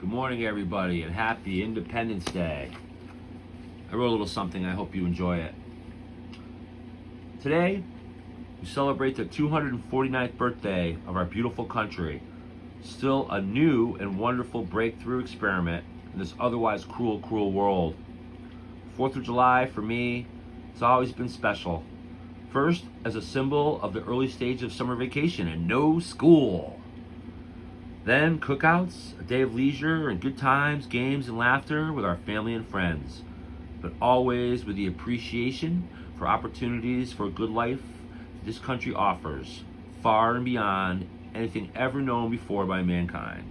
Good morning, everybody, and happy Independence Day. I wrote a little something. I hope you enjoy it. Today, we celebrate the 249th birthday of our beautiful country. Still a new and wonderful breakthrough experiment in this otherwise cruel, cruel world. 4th of July, for me, it's always been special. First, as a symbol of the early stage of summer vacation and no school. Then cookouts, a day of leisure and good times, games and laughter with our family and friends. But always with the appreciation for opportunities for a good life this country offers, far and beyond anything ever known before by mankind.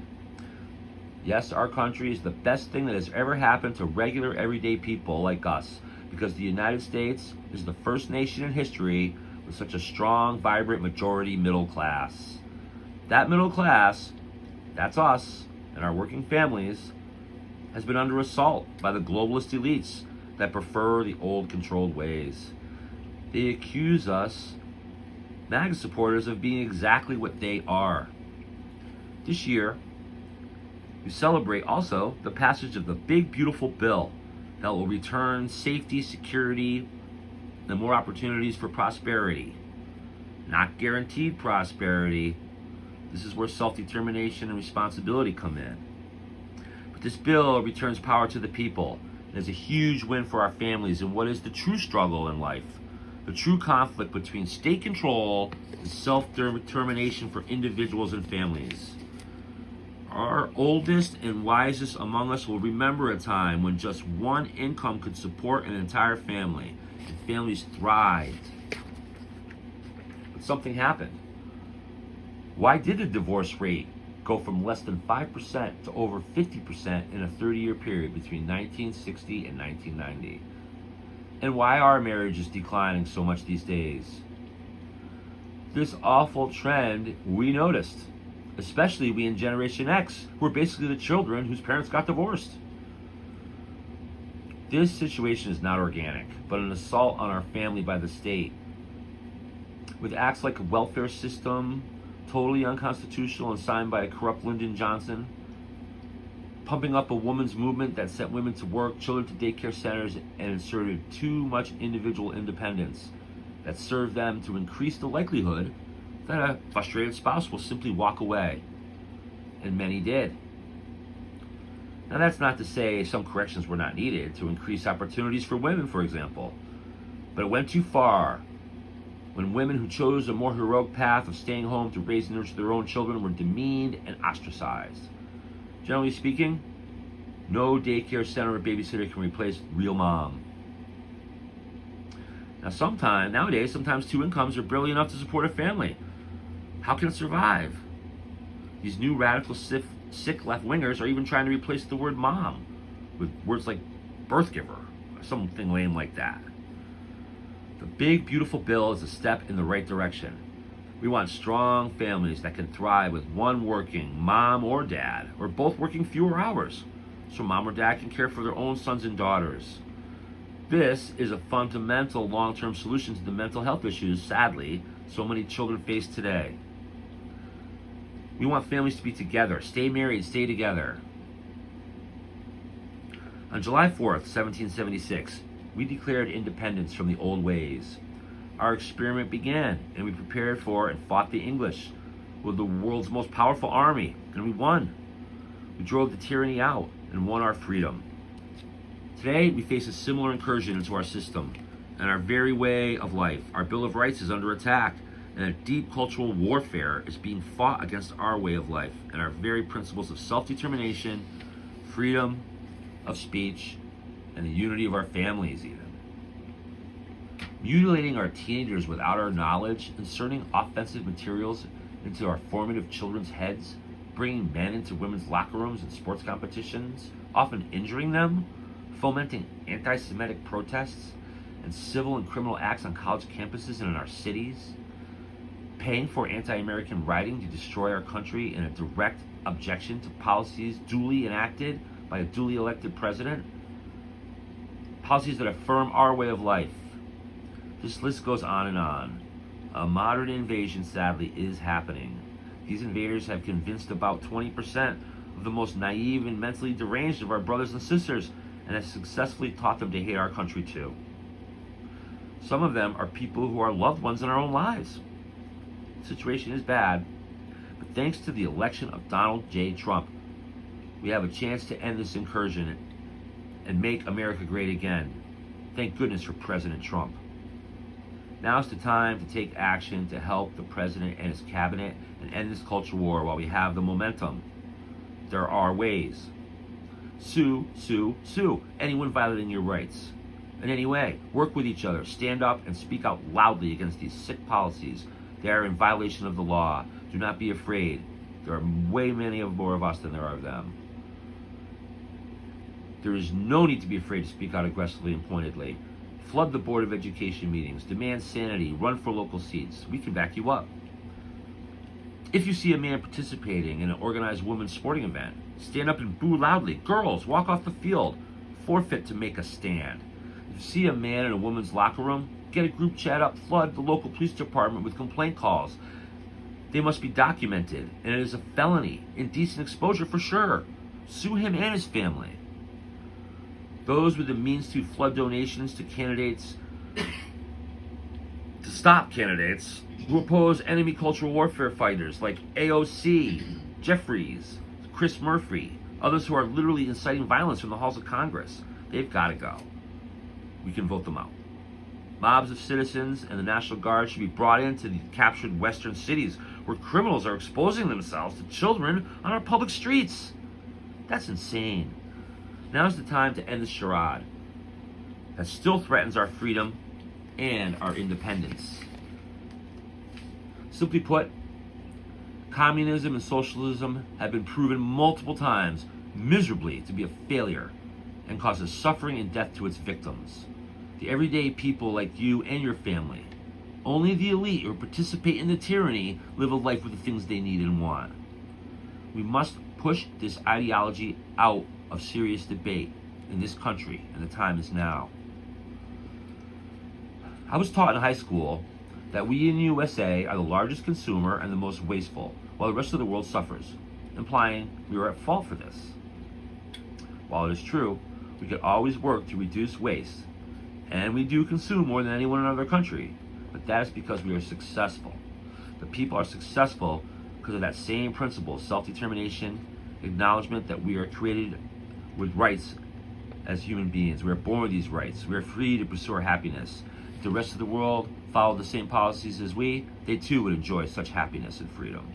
Yes, our country is the best thing that has ever happened to regular everyday people like us, because the United States is the first nation in history with such a strong, vibrant majority middle class. That middle class, that's us and our working families, has been under assault by the globalist elites that prefer the old controlled ways. They accuse us, MAGA supporters, of being exactly what they are. This year, we celebrate also the passage of the big, beautiful bill that will return safety, security, and more opportunities for prosperity. Not guaranteed prosperity. This is where self-determination and responsibility come in. But this bill returns power to the people and is a huge win for our families in what is the true struggle in life, the true conflict between state control and self-determination for individuals and families. Our oldest and wisest among us will remember a time when just one income could support an entire family, and families thrived. But something happened. Why did the divorce rate go from less than 5% to over 50% in a 30-year period between 1960 and 1990? And why are marriages declining so much these days? This awful trend we noticed, especially we in Generation X, who are basically the children whose parents got divorced. This situation is not organic, but an assault on our family by the state. With acts like a welfare system, totally unconstitutional and signed by a corrupt Lyndon Johnson, pumping up a women's movement that sent women to work, children to daycare centers, and inserted too much individual independence that served them to increase the likelihood that a frustrated spouse will simply walk away. And many did. Now, that's not to say some corrections were not needed to increase opportunities for women, for example, but it went too far when women who chose a more heroic path of staying home to raise and nurture their own children were demeaned and ostracized. Generally speaking, no daycare center or babysitter can replace real mom. Now, nowadays, sometimes two incomes are barely enough to support a family. How can it survive? These new radical, sick left-wingers are even trying to replace the word mom with words like birth giver or something lame like that. The big, beautiful bill is a step in the right direction. We want strong families that can thrive with one working mom or dad, or both working fewer hours, so mom or dad can care for their own sons and daughters. This is a fundamental long-term solution to the mental health issues, sadly, so many children face today. We want families to be together, stay married, stay together. On July 4th, 1776, we declared independence from the old ways. Our experiment began, and we prepared for and fought the English with the world's most powerful army, and we won. We drove the tyranny out and won our freedom. Today, we face a similar incursion into our system and our very way of life. Our Bill of Rights is under attack, and a deep cultural warfare is being fought against our way of life and our very principles of self-determination, freedom of speech, and the unity of our families even. Mutilating our teenagers without our knowledge, inserting offensive materials into our formative children's heads, bringing men into women's locker rooms and sports competitions, often injuring them, fomenting anti-Semitic protests and civil and criminal acts on college campuses and in our cities, paying for anti-American rioting to destroy our country in a direct objection to policies duly enacted by a duly elected president, policies that affirm our way of life. This list goes on and on. A modern invasion, sadly, is happening. These invaders have convinced about 20% of the most naive and mentally deranged of our brothers and sisters, and has successfully taught them to hate our country too. Some of them are people who are loved ones in our own lives. The situation is bad, but thanks to the election of Donald J. Trump, we have a chance to end this incursion and make America great again. Thank goodness for President Trump. Now is the time to take action to help the president and his cabinet and end this culture war while we have the momentum. There are ways. Sue, sue, sue anyone violating your rights. In any way, work with each other, stand up and speak out loudly against these sick policies. They are in violation of the law. Do not be afraid. There are way more of us than there are of them. There is no need to be afraid to speak out aggressively and pointedly. Flood the Board of Education meetings, demand sanity, run for local seats. We can back you up. If you see a man participating in an organized women's sporting event, stand up and boo loudly. Girls, walk off the field. Forfeit to make a stand. If you see a man in a woman's locker room, get a group chat up, flood the local police department with complaint calls. They must be documented, and it is a felony. Indecent exposure for sure. Sue him and his family. Those with the means to flood donations to candidates, to stop candidates who oppose enemy cultural warfare fighters like AOC, Jeffries, Chris Murphy, others who are literally inciting violence from the halls of Congress. They've got to go. We can vote them out. Mobs of citizens and the National Guard should be brought into the captured western cities where criminals are exposing themselves to children on our public streets. That's insane. Now's the time to end this charade that still threatens our freedom and our independence. Simply put, communism and socialism have been proven multiple times miserably to be a failure and causes suffering and death to its victims. The everyday people like you and your family. Only the elite who participate in the tyranny live a life with the things they need and want. We must push this ideology out of serious debate in this country, and the time is now. I was taught in high school that we in the USA are the largest consumer and the most wasteful, while the rest of the world suffers, implying we are at fault for this. While it is true, we could always work to reduce waste, and we do consume more than anyone in another country, but that is because we are successful. The people are successful because of that same principle of self-determination, acknowledgement that we are created with rights as human beings. We are born with these rights. We are free to pursue our happiness. If the rest of the world followed the same policies as we, they too would enjoy such happiness and freedom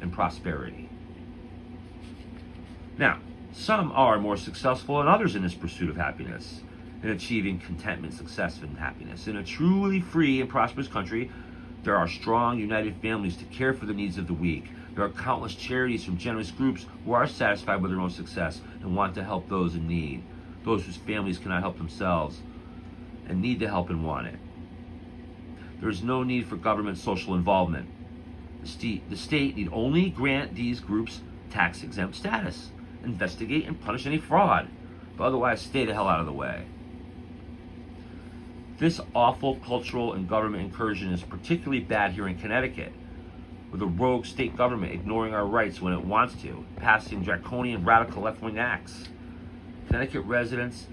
and prosperity. Now, some are more successful than others in this pursuit of happiness, in achieving contentment, success, and happiness. In a truly free and prosperous country, there are strong, united families to care for the needs of the weak. There are countless charities from generous groups who are satisfied with their own success and want to help those in need, those whose families cannot help themselves and need the help and want it. There is no need for government social involvement. The state need only grant these groups tax-exempt status, investigate and punish any fraud, but otherwise stay the hell out of the way. This awful cultural and government incursion is particularly bad here in Connecticut, with a rogue state government ignoring our rights when it wants to, passing draconian radical left-wing acts. Connecticut residents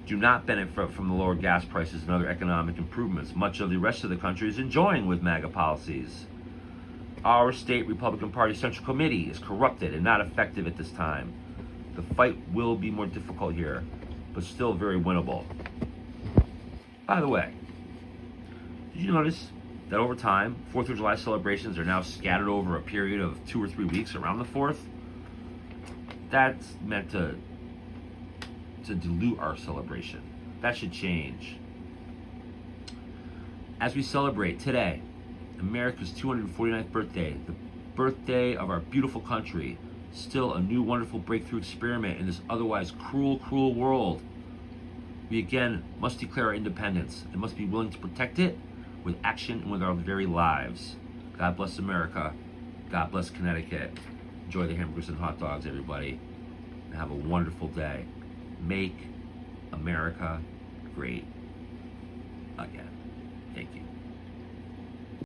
do not benefit from the lower gas prices and other economic improvements much of the rest of the country is enjoying with MAGA policies. Our state Republican Party Central Committee is corrupted and not effective at this time. The fight will be more difficult here, but still very winnable. By the way, did you notice that over time, 4th of July celebrations are now scattered over a period of 2 or 3 weeks around the 4th? That's meant to dilute our celebration. That should change. As we celebrate today, America's 249th birthday, the birthday of our beautiful country, still a new wonderful breakthrough experiment in this otherwise cruel, cruel world, we again must declare our independence and must be willing to protect it with action and with our very lives. God bless America. God bless Connecticut. Enjoy the hamburgers and hot dogs, everybody, and have a wonderful day. Make America great again. Thank you.